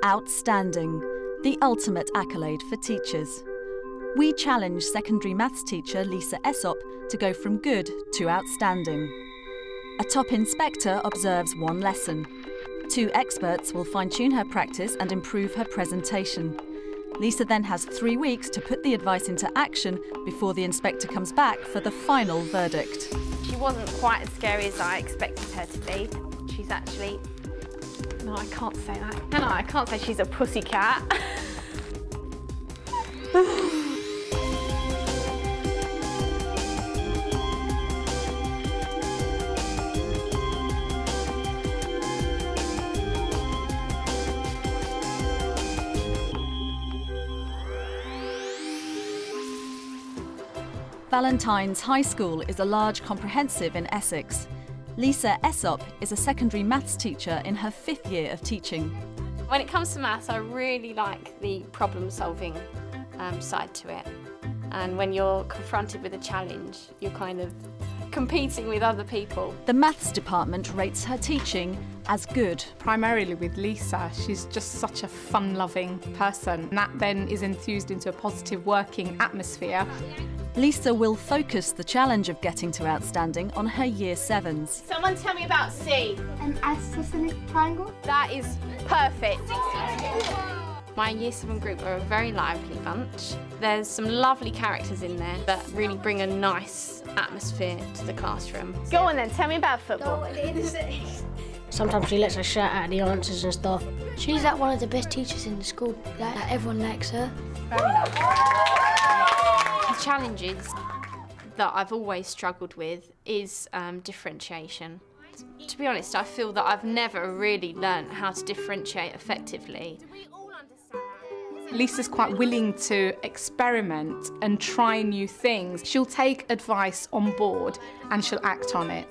Outstanding, the ultimate accolade for teachers. We challenge secondary maths teacher Lisa Aesop to go from good to outstanding. A top inspector observes one lesson. 2 experts will fine-tune her practice and improve her presentation. Lisa then has 3 weeks to put the advice into action before the inspector comes back for the final verdict. She wasn't quite as scary as I expected her to be. She's actually... No, I can't say that. No, I can't say she's a pussycat. Valentine's High School is a large comprehensive in Essex. Lisa Aesop is a secondary maths teacher in her 5th year of teaching. When it comes to maths, I really like the problem-solving side to it. And when you're confronted with a challenge, you're kind of competing with other people. The maths department rates her teaching as good. Primarily with Lisa, she's just such a fun-loving person. And that then is enthused into a positive working atmosphere. Lisa will focus the challenge of getting to outstanding on her Year 7s. Someone tell me about C. An isosceles triangle? That is perfect. My Year 7 group are a very lively bunch. There's some lovely characters in there that really bring a nice atmosphere to the classroom. Go on then, tell me about football. Sometimes she lets us shout out the answers and stuff. She's like one of the best teachers in the school. Like, everyone likes her. Very nice. The challenges that I've always struggled with is differentiation. To be honest, I feel that I've never really learnt how to differentiate effectively. Lisa's quite willing to experiment and try new things. She'll take advice on board and she'll act on it.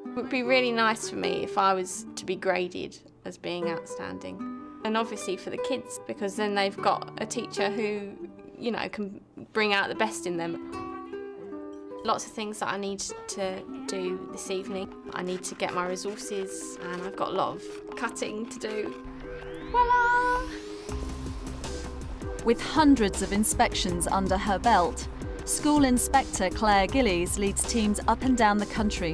It would be really nice for me if I was to be graded as being outstanding. And obviously for the kids, because then they've got a teacher who, you know, can bring out the best in them. Lots of things that I need to do this evening. I need to get my resources and I've got a lot of cutting to do. Voila! With hundreds of inspections under her belt, School Inspector Claire Gillies leads teams up and down the country.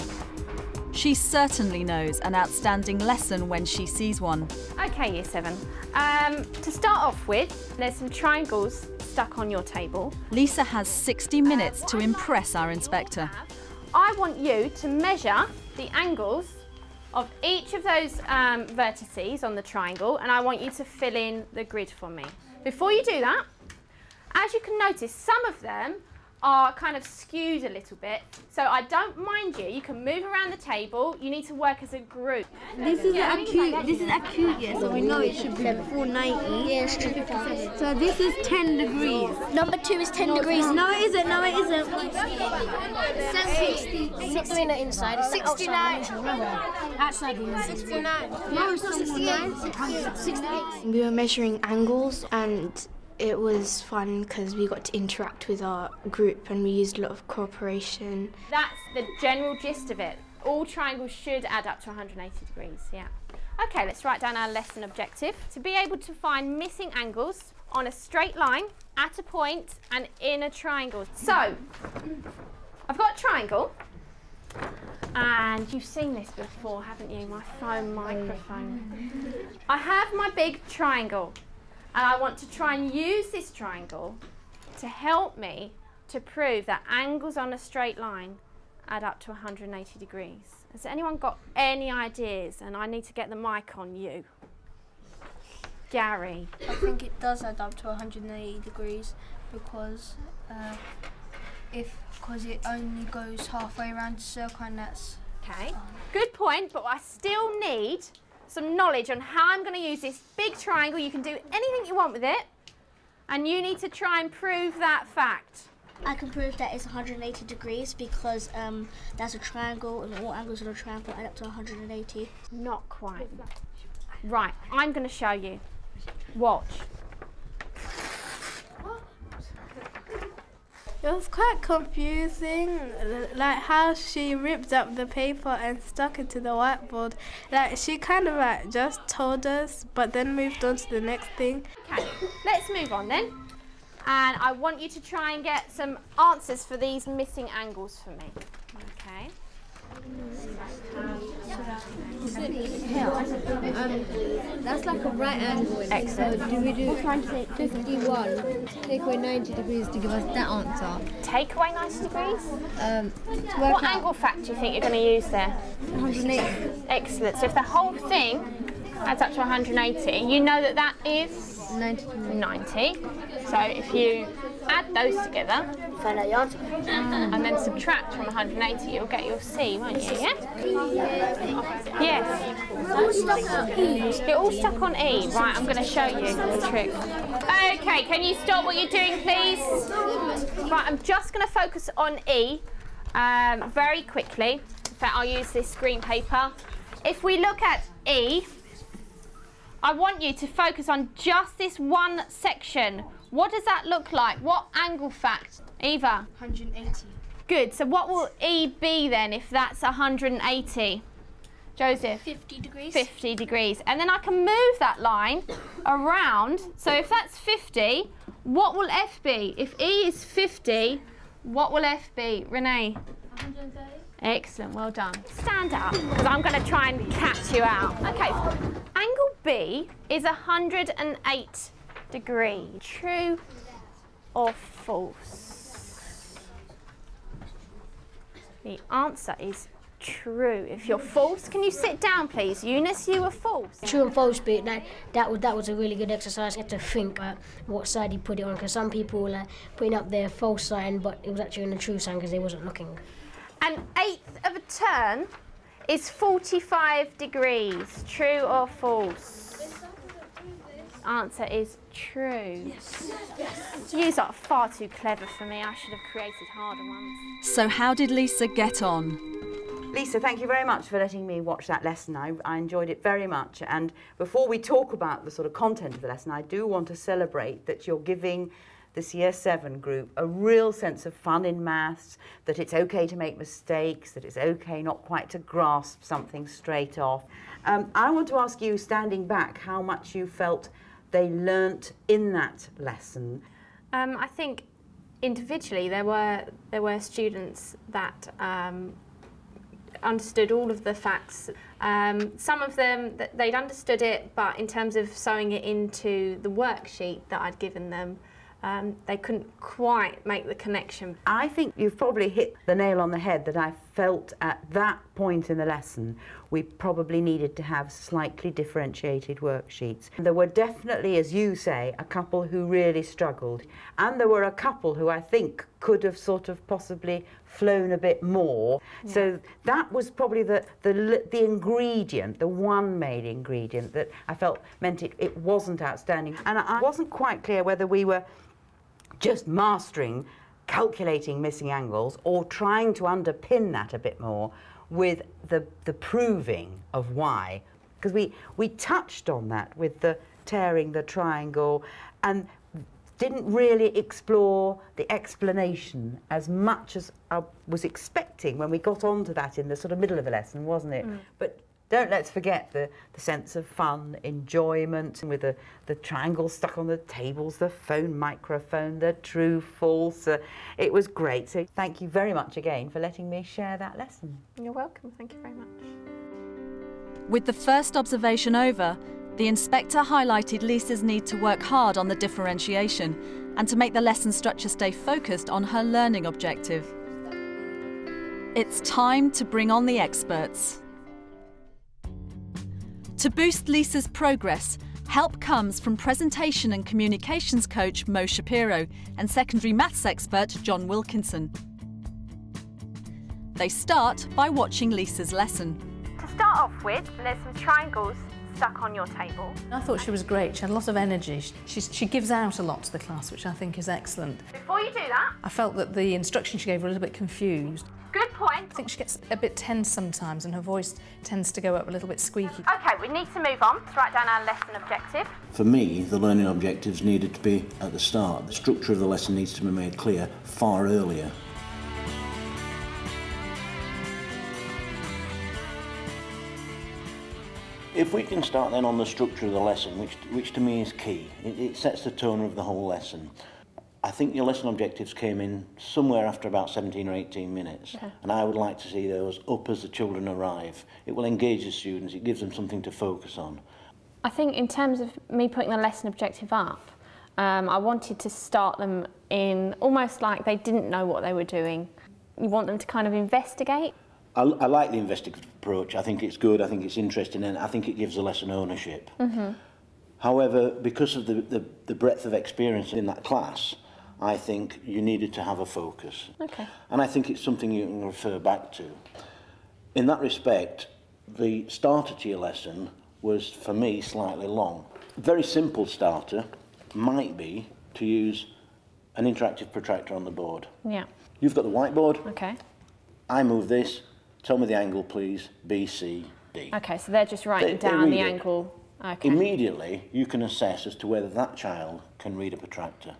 She certainly knows an outstanding lesson when she sees one. Okay, Year 7. To start off with, there's some triangles stuck on your table. Lisa has 60 minutes to impress our inspector. I want you to measure the angles of each of those vertices on the triangle, and I want you to fill in the grid for me. Before you do that, as you can notice, some of them are kind of skewed a little bit, so I don't mind you. You can move around the table. You need to work as a group. This is acute, yeah, so we know it should be 490. Yeah, so this is 10 degrees. Number 2 is 10 degrees. No, it isn't. No, it isn't. 60. Not doing it inside. It's 69. outside. 69. No, it's not 69. 68. We were measuring angles and it was fun because we got to interact with our group and we used a lot of cooperation. That's the general gist of it. All triangles should add up to 180 degrees, yeah. Okay, let's write down our lesson objective. To be able to find missing angles on a straight line, at a point, and in a triangle. So, I've got a triangle, and you've seen this before, haven't you? My phone microphone. I have my big triangle. And I want to try and use this triangle to help me to prove that angles on a straight line add up to 180 degrees. Has anyone got any ideas? And I need to get the mic on you. Gary. I think it does add up to 180 degrees because it only goes halfway around the circle, and that's... Okay, good point, but I still need some knowledge on how I'm going to use this big triangle. You can do anything you want with it, and you need to try and prove that fact. I can prove that it's 180 degrees because that's a triangle and all angles on a triangle add up to 180. Not quite. Right, I'm going to show you. Watch. It was quite confusing, like how she ripped up the paper and stuck it to the whiteboard. Like she kind of like just told us, but then moved on to the next thing. Okay, let's move on then. And I want you to try and get some answers for these missing angles for me. Okay. That's like a right angle. Excellent. So do we do 51, take away 90 degrees to give us that answer? Take away 90 degrees? To work What out angle fact do you think you're going to use there? 180. Excellent. So if the whole thing adds up to 180, you know that that is 90. So if you add those together, Find out the answer. and then subtract from 180, you'll get your C, won't you? Yeah? Yes. You're all stuck on E. Right, I'm going to show you the trick. Okay, can you stop what you're doing, please? Right, I'm just going to focus on E very quickly. In fact, I'll use this green paper. If we look at E, I want you to focus on just this one section. What does that look like? What angle fact? Eva? 180. Good. So what will E be then if that's 180? Joseph? 50 degrees. 50 degrees. And then I can move that line around. So if that's 50, what will F be? If E is 50, what will F be? Renee? 130. Excellent, well done. Stand up, because I'm going to try and catch you out. Okay, angle B is 108 degrees. True or false? The answer is true. If you're false, can you sit down, please? Eunice, you were false. True and false bit, that was a really good exercise. You had to think about what side you put it on, because some people were like putting up their false sign, but it was actually in the true sign because they wasn't looking. An eighth of a turn is 45 degrees. True or false? Answer is true. Yes. You are far too clever for me. I should have created harder ones. So how did Lisa get on? Lisa, thank you very much for letting me watch that lesson. I enjoyed it very much. And before we talk about the sort of content of the lesson, I do want to celebrate that you're giving this Year 7 group a real sense of fun in maths, that it's okay to make mistakes, that it's okay not quite to grasp something straight off. I want to ask you, standing back, how much you felt they learnt in that lesson. I think individually there were students that understood all of the facts. Some of them, they'd understood it, but in terms of sewing it into the worksheet that I'd given them, they couldn't quite make the connection. I think you've probably hit the nail on the head that I felt at that point in the lesson we probably needed to have slightly differentiated worksheets. There were definitely, as you say, a couple who really struggled, and there were a couple who I think could have sort of possibly flown a bit more. Yeah. So that was probably the ingredient, the one main ingredient that I felt meant it wasn't outstanding. And I wasn't quite clear whether we were just mastering calculating missing angles or trying to underpin that a bit more with the proving of why. Because we touched on that with the tearing the triangle and didn't really explore the explanation as much as I was expecting when we got onto that in the sort of middle of the lesson, wasn't it? Mm. But let's forget the sense of fun, enjoyment, with the triangle stuck on the tables, the phone microphone, the true, false. It was great. So thank you very much again for letting me share that lesson. You're welcome. Thank you very much. With the first observation over, the inspector highlighted Lisa's need to work hard on the differentiation and to make the lesson structure stay focused on her learning objective. It's time to bring on the experts. To boost Lisa's progress, help comes from presentation and communications coach Mo Shapiro and secondary maths expert John Wilkinson. They start by watching Lisa's lesson. To start off with, there's some triangles stuck on your table. I thought she was great. She had a lot of energy. She gives out a lot to the class, which I think is excellent. Before you do that, I felt that the instruction she gave were a little bit confused. good point. I think she gets a bit tense sometimes and her voice tends to go up a little bit squeaky. Okay, we need to move on to write down our lesson objective. For me, the learning objectives needed to be at the start. The structure of the lesson needs to be made clear far earlier. If we can start then on the structure of the lesson, which to me is key, it sets the tone of the whole lesson. I think your lesson objectives came in somewhere after about 17 or 18 minutes, and I would like to see those up as the children arrive. It will engage the students, it gives them something to focus on. I think in terms of me putting the lesson objective up, I wanted to start them in almost like they didn't know what they were doing. You want them to kind of investigate. I like the investigative approach. I think it's good, I think it's interesting, and I think it gives the lesson ownership. However, because of the breadth of experience in that class, I think you needed to have a focus. Okay. And I think it's something you can refer back to. In that respect, the starter to your lesson was, for me, slightly long. A very simple starter might be to use an interactive protractor on the board. Yeah. You've got the whiteboard. Okay. I move this. Tell me the angle, please. B, C, D. Okay, so they're just writing down the angle. Okay. Immediately, you can assess as to whether that child can read a protractor.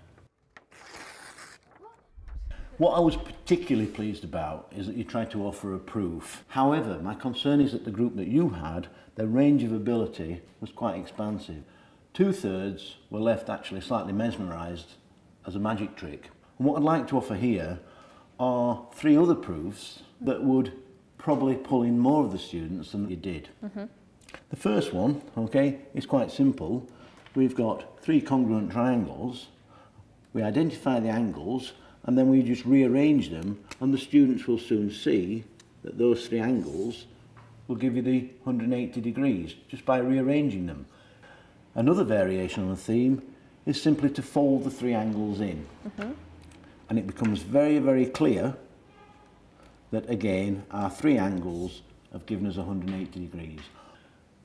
What I was particularly pleased about is that you tried to offer a proof. However, my concern is that the group that you had, their range of ability was quite expansive. 2/3 were left actually slightly mesmerised as a magic trick. And what I'd like to offer here are 3 other proofs that would probably pull in more of the students than you did. The first one, okay, is quite simple. We've got 3 congruent triangles. We identify the angles, and then we just rearrange them, and the students will soon see that those 3 angles will give you the 180 degrees just by rearranging them. Another variation on the theme is simply to fold the 3 angles in. And it becomes very, very clear that, again, our 3 angles have given us 180 degrees.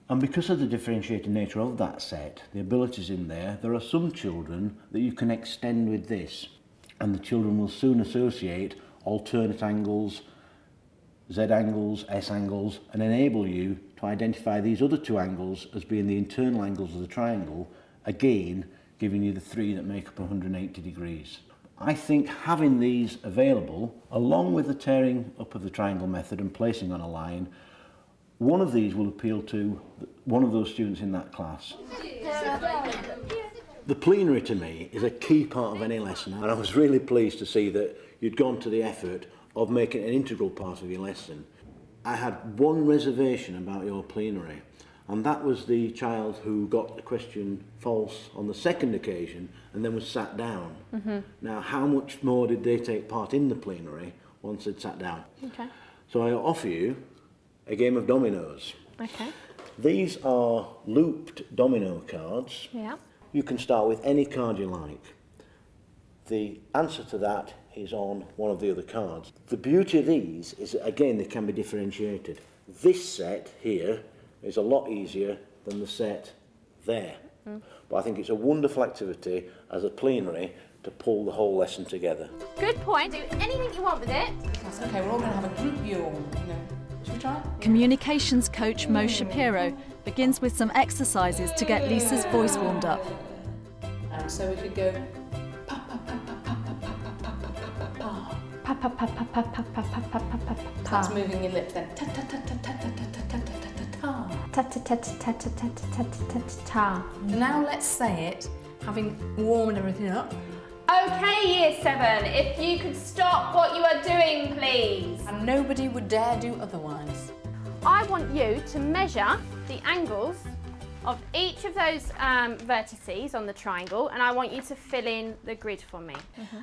And because of the differentiated nature of that set, the abilities in there, there are some children that you can extend with this. And the children will soon associate alternate angles, Z angles, S angles, and enable you to identify these other 2 angles as being the internal angles of the triangle, again giving you the 3 that make up 180 degrees. I think having these available, along with the tearing up of the triangle method and placing on a line, one of these will appeal to one of those students in that class. The plenary to me is a key part of any lesson, and I was really pleased to see that you'd gone to the effort of making it an integral part of your lesson. I had one reservation about your plenary, and that was the child who got the question false on the second occasion and then was sat down. Now, how much more did they take part in the plenary once they'd sat down? Okay. So I offer you a game of dominoes. Okay. These are looped domino cards. Yeah. You can start with any card you like. The answer to that is on one of the other cards. The beauty of these is that, again, they can be differentiated. This set here is a lot easier than the set there. But I think it's a wonderful activity as a plenary to pull the whole lesson together. Good point. Do anything you want with it. That's okay, we're all going to have a group view, you know. Should we try it? Communications coach Mo Shapiro begins with some exercises to get Lisa's voice warmed up. So we could go that's moving your lip then. Ta ta ta ta ta ta ta ta ta ta ta ta ta ta ta. Now let's say it, having warmed everything up. Okay, Year 7, if you could stop what you are doing, please. And nobody would dare do otherwise. I want you to measure the angles of each of those vertices on the triangle, and I want you to fill in the grid for me.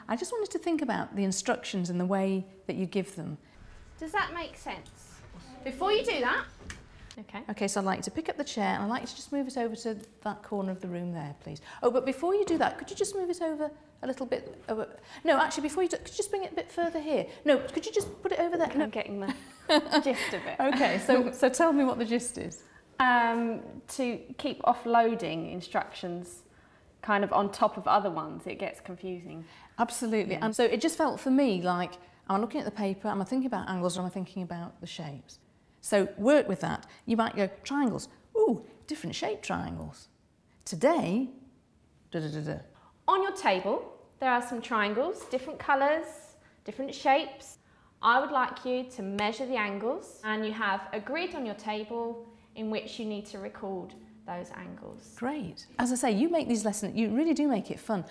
I just wanted to think about the instructions and the way that you give them. Does that make sense? Before you do that, Okay, so I'd like you to pick up the chair and I'd like you to just move it over to that corner of the room there, please. Oh, but before you do that, could you just move it over a little bit over? No, actually, before you do, could you just bring it a bit further here? No, could you just put it over there? I'm getting the gist of it. Okay, so tell me what the gist is. To keep offloading instructions kind of on top of other ones, it gets confusing. Absolutely. And so it just felt for me like Am I looking at the paper? Am I thinking about angles or am I thinking about the shapes? So work with that. You might go, triangles. Ooh, different shaped triangles. Today, da-da-da-da. On your table, there are some triangles, different colours, different shapes. I would like you to measure the angles, and you have a grid on your table in which you need to record those angles. Great. As I say, you make these lessons, you really do make it fun.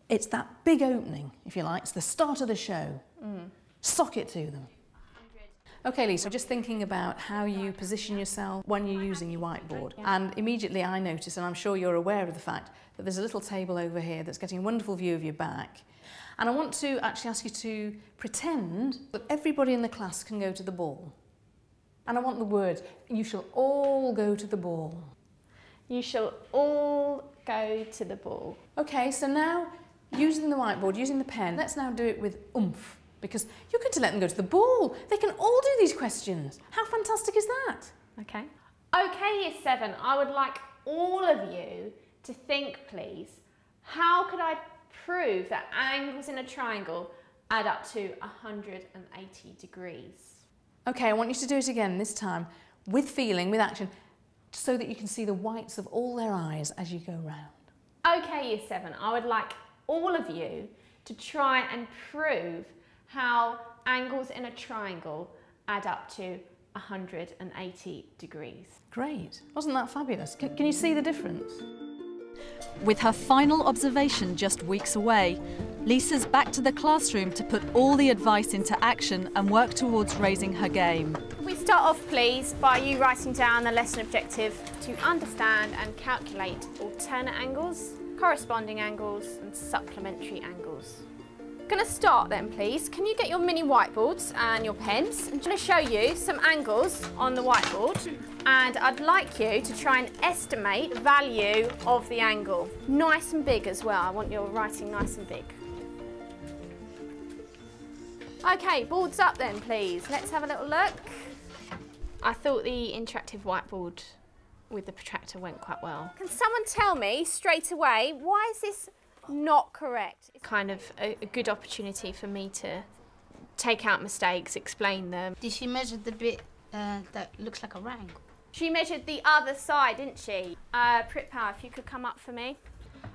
It's that big opening, if you like. It's the start of the show. Sock it to them. Okay, Lisa, just thinking about how you position yourself when you're using your whiteboard. And immediately I notice, and I'm sure you're aware of the fact, that there's a little table over here that's getting a wonderful view of your back. And I want to actually ask you to pretend that everybody in the class can go to the ball. And I want the words, you shall all go to the ball. You shall all go to the ball. Okay, so now, using the whiteboard, using the pen, let's now do it with oomph. Because you're going to let them go to the ball. They can all do these questions. How fantastic is that? Okay. Okay, Year 7, I would like all of you to think, please, how could I prove that angles in a triangle add up to 180 degrees? Okay, I want you to do it again, this time with feeling, with action, so that you can see the whites of all their eyes as you go round. Okay, Year 7, I would like all of you to try and prove how angles in a triangle add up to 180 degrees. Great. Wasn't that fabulous? Can you see the difference? With her final observation just weeks away, Lisa's back to the classroom to put all the advice into action and work towards raising her game. Can we start off, please, by you writing down the lesson objective to understand and calculate alternate angles, corresponding angles and supplementary angles. I'm going to start then, please. Can you get your mini whiteboards and your pens? I'm going to show you some angles on the whiteboard, and I'd like you to try and estimate the value of the angle. Nice and big as well. I want your writing nice and big. Okay, boards up then, please. Let's have a little look. I thought the interactive whiteboard with the protractor went quite well. Can someone tell me straight away, why is this not correct? It's kind of a good opportunity for me to take out mistakes, explain them. Did she measure the bit that looks like a triangle? She measured the other side, didn't she? Pritpal, if you could come up for me.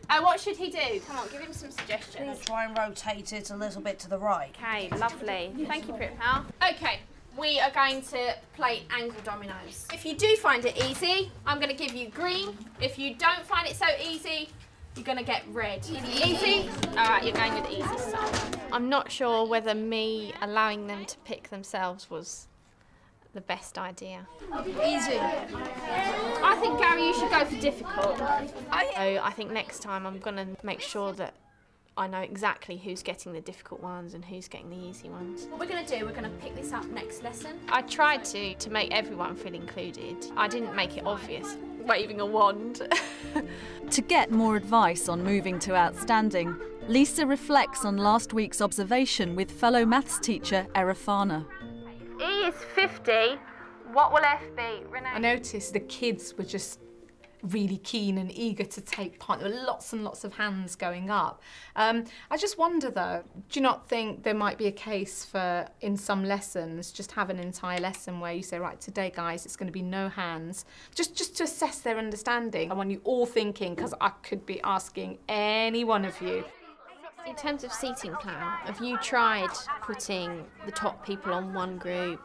What should he do? Come on, give him some suggestions. Try and rotate it a little bit to the right. Okay, lovely. Thank you, Pritpal. Okay, we are going to play angle dominoes. If you do find it easy, I'm going to give you green. If you don't find it so easy, you're going to get red. Easy? All right, you're going with the easy side. I'm not sure whether me allowing them to pick themselves was the best idea. Easy. I think, Gary, you should go for difficult. I think next time I'm going to make sure that I know exactly who's getting the difficult ones and who's getting the easy ones. What we're going to do, we're going to pick this up next lesson. I tried to make everyone feel included. I didn't make it obvious, waving a wand. To get more advice on moving to outstanding, Lisa reflects on last week's observation with fellow maths teacher Erifana. E is 50. What will F be? Renee? I noticed the kids were just really keen and eager to take part. There were lots and lots of hands going up. I just wonder though, do you not think there might be a case for, in some lessons, just have an entire lesson where you say, right, today guys, it's going to be no hands, just to assess their understanding. I want you all thinking, because I could be asking any one of you. In terms of seating plan, have you tried putting the top people on one group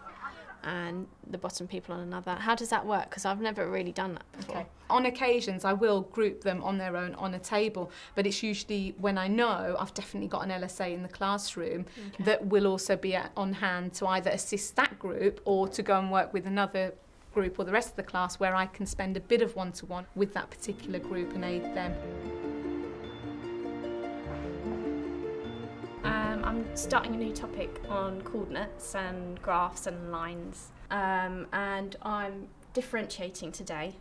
and the bottom people on another? How does that work? Because I've never really done that before. Okay. On occasions, I will group them on their own on a table, but it's usually when I know I've definitely got an LSA in the classroom that will also be on hand to either assist that group or to go and work with another group or the rest of the class where I can spend a bit of one-to-one with that particular group and aid them. I'm starting a new topic on coordinates and graphs and lines, and I'm differentiating today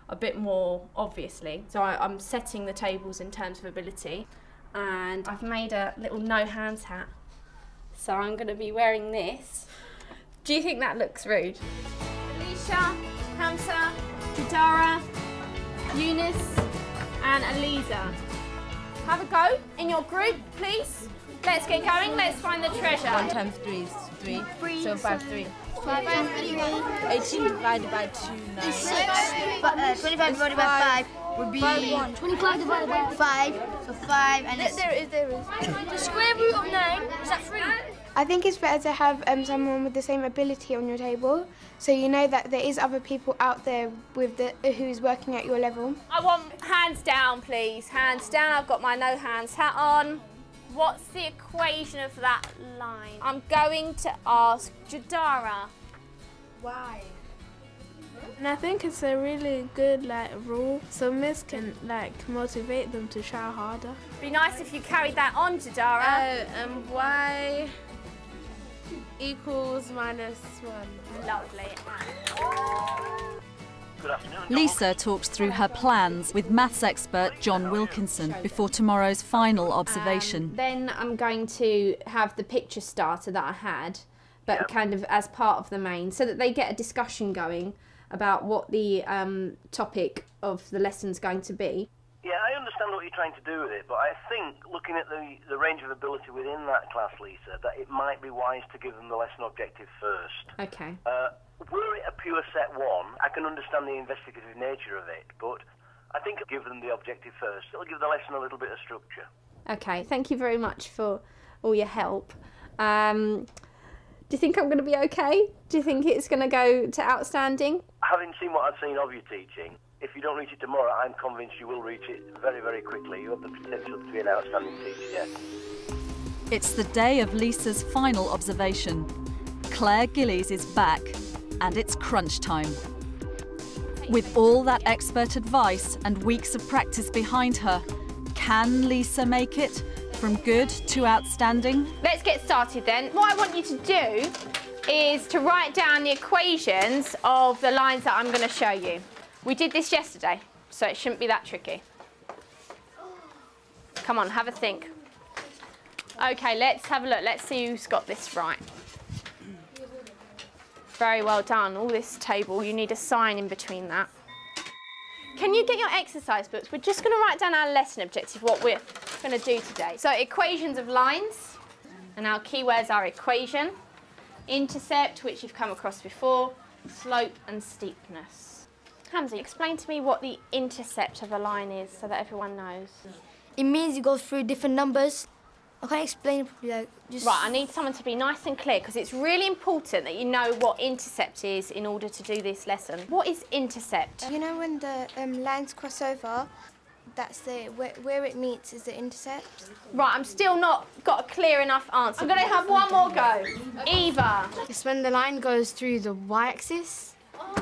a bit more obviously. So I'm setting the tables in terms of ability, and I've made a little no hands hat. So I'm going to be wearing this. Do you think that looks rude? Alicia, Hamza, Jadara, Eunice and Aliza. Have a go in your group, please. Let's get going, let's find the treasure. 1 times 3 is 3. So 5, 3. 5 times 3. 18 divided by 2, 9. 6. 25 divided by 5 would be 5, 25 divided by 5. So 5 and there is. The square root of 9 is that 3? I think it's better to have someone with the same ability on your table, so you know that there is other people out there with who's working at your level. I want hands down, please. Hands down. I've got my no hands hat on. What's the equation of that line? I'm going to ask Jadara. Why? And I think it's a really good rule, so Miss can motivate them to try harder. Be nice if you carried that on, Jadara. Y equals -1. Lovely. Good afternoon. Lisa talks through her plans with maths expert John Wilkinson before tomorrow's final observation. Then I'm going to have the picture starter that I had, but kind of as part of the main, so that they get a discussion going about what the topic of the lesson's going to be. Yeah, I understand what you're trying to do with it, but I think looking at the range of ability within that class, Lisa, that it might be wise to give them the lesson objective first. Okay. Were it a pure set 1, I can understand the investigative nature of it, but I think I'll give them the objective first. It'll give the lesson a little bit of structure. Okay, thank you very much for all your help. Do you think I'm going to be okay? Do you think it's going to go to outstanding? Having seen what I've seen of your teaching, if you don't reach it tomorrow, I'm convinced you will reach it very, very quickly. You have the potential to be an outstanding teacher, yes. It's the day of Lisa's final observation. Claire Gillies is back, and it's crunch time. With all that expert advice and weeks of practice behind her, can Lisa make it from good to outstanding? Let's get started then. What I want you to do is to write down the equations of the lines that I'm going to show you. We did this yesterday, so it shouldn't be that tricky. Come on, have a think. Okay, let's have a look. Let's see who's got this right. Very well done. All this table, you need a sign in between that. Can you get your exercise books? We're just going to write down our lesson objective, what we're going to do today. So equations of lines, and our keywords are equation, intercept, which you've come across before, slope and steepness. Hamza, explain to me what the intercept of a line is so that everyone knows. It means you go through different numbers. I can't explain it properly. Right, I need someone to be nice and clear because it's really important that you know what intercept is in order to do this lesson. What is intercept? You know when the lines cross over, that's where it meets is the intercept. Right, I'm still not got a clear enough answer. I'm going to have one more go. Eva. It's when the line goes through the y-axis.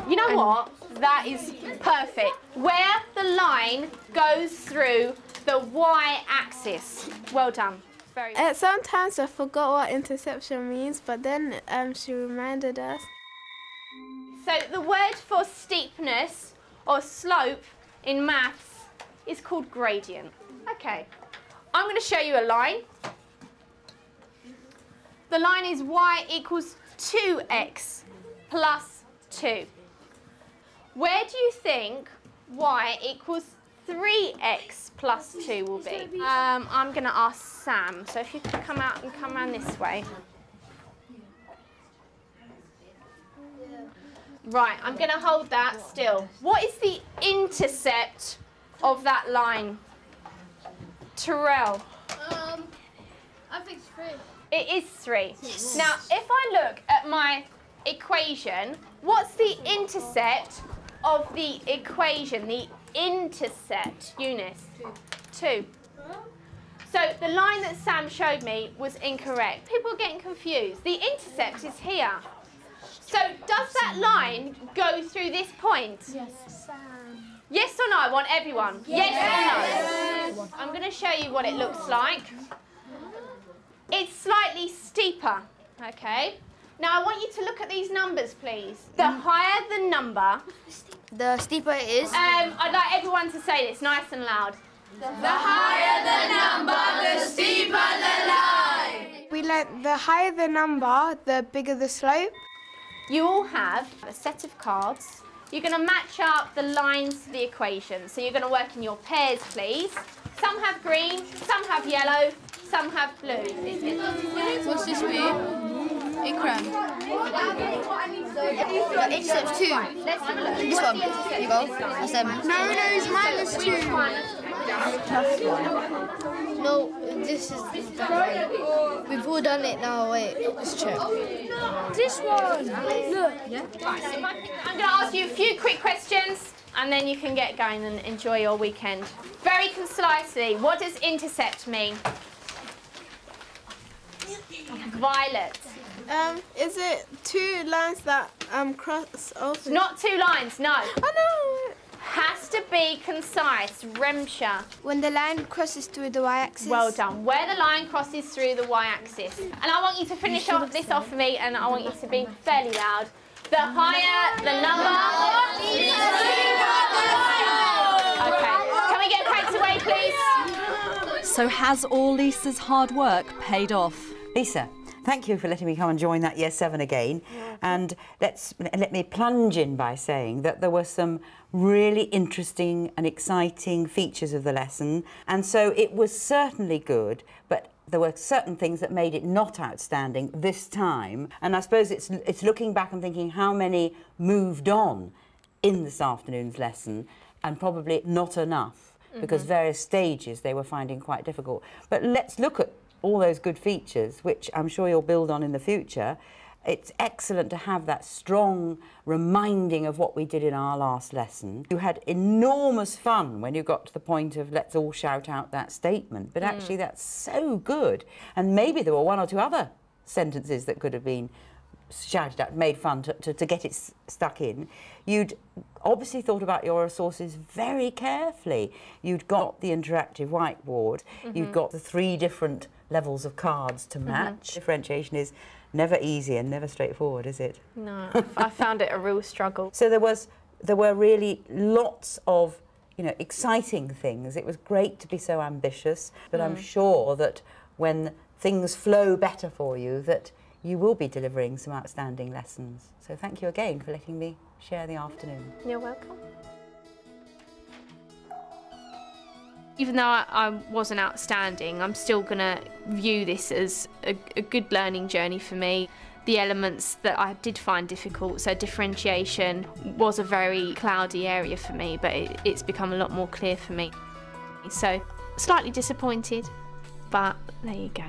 You know what? That is perfect. Where the line goes through the y-axis. Well done. Very good. Sometimes I forgot what interception means, but then she reminded us. So the word for steepness or slope in maths is called gradient. Okay, I'm going to show you a line. The line is y equals 2x plus 2. Where do you think y equals 3x plus 2 will be? I'm going to ask Sam, so if you could come out and come around this way. Right, I'm going to hold that still. What is the intercept of that line? Terrell? I think it's 3. It is 3. Yes. Now, if I look at my equation, what's the intercept of the equation? The intercept, Eunice? 2. So the line that Sam showed me was incorrect. People are getting confused. The intercept is here. So does that line go through this point? Yes. Yes or no? I want everyone. Yes or no? I'm going to show you what it looks like. It's slightly steeper, okay? Now I want you to look at these numbers, please. The higher the number, the steeper it is. I'd like everyone to say this nice and loud. The higher the number, the steeper the line. We learnt the higher the number, the bigger the slope. You all have a set of cards. You're going to match up the lines to the equation. So you're going to work in your pairs, please. Some have green, some have yellow, some have blue. What's this for you? Ikram. Except 2. Let's have a look. This one. Here you go. That's them. No, it's -2. No, this is. We've all done it now. Wait, let's check. This one. Look. Yeah. Right, so I'm going to ask you a few quick questions and then you can get going and enjoy your weekend. Very concisely, what does intercept mean? Violet. Is it 2 lines that cross over? It's not 2 lines, no. Oh no. Has to be concise. Remsha. When the line crosses through the y-axis. Well done. Where the line crosses through the y-axis. And I want you to finish this off for me, and I want you to be fairly loud. The higher the number. Okay. Can we get crates away, please? So has all Lisa's hard work paid off? Lisa, thank you for letting me come and join that Year 7 again. And let me plunge in by saying that there were some really interesting and exciting features of the lesson. And so it was certainly good, but there were certain things that made it not outstanding this time. And I suppose it's looking back and thinking how many moved on in this afternoon's lesson, and probably not enough, because various stages they were finding quite difficult. But let's look at all those good features, which I'm sure you'll build on in the future. It's excellent to have that strong reminding of what we did in our last lesson. You had enormous fun when you got to the point of let's all shout out that statement, but actually that's so good. And maybe there were 1 or 2 other sentences that could have been shouted out, made fun to get it stuck in. You'd obviously thought about your resources very carefully. You'd got the interactive whiteboard, you'd got the 3 different levels of cards to match. Differentiation is never easy and never straightforward, is it? No, I found it a real struggle. So there were really lots of, you know, exciting things. It was great to be so ambitious, but I'm sure that when things flow better for you, that you will be delivering some outstanding lessons. So thank you again for letting me share the afternoon. You're welcome. Even though I wasn't outstanding, I'm still going to view this as a good learning journey for me. The elements that I did find difficult, so differentiation was a very cloudy area for me, but it's become a lot more clear for me. So slightly disappointed, but there you go.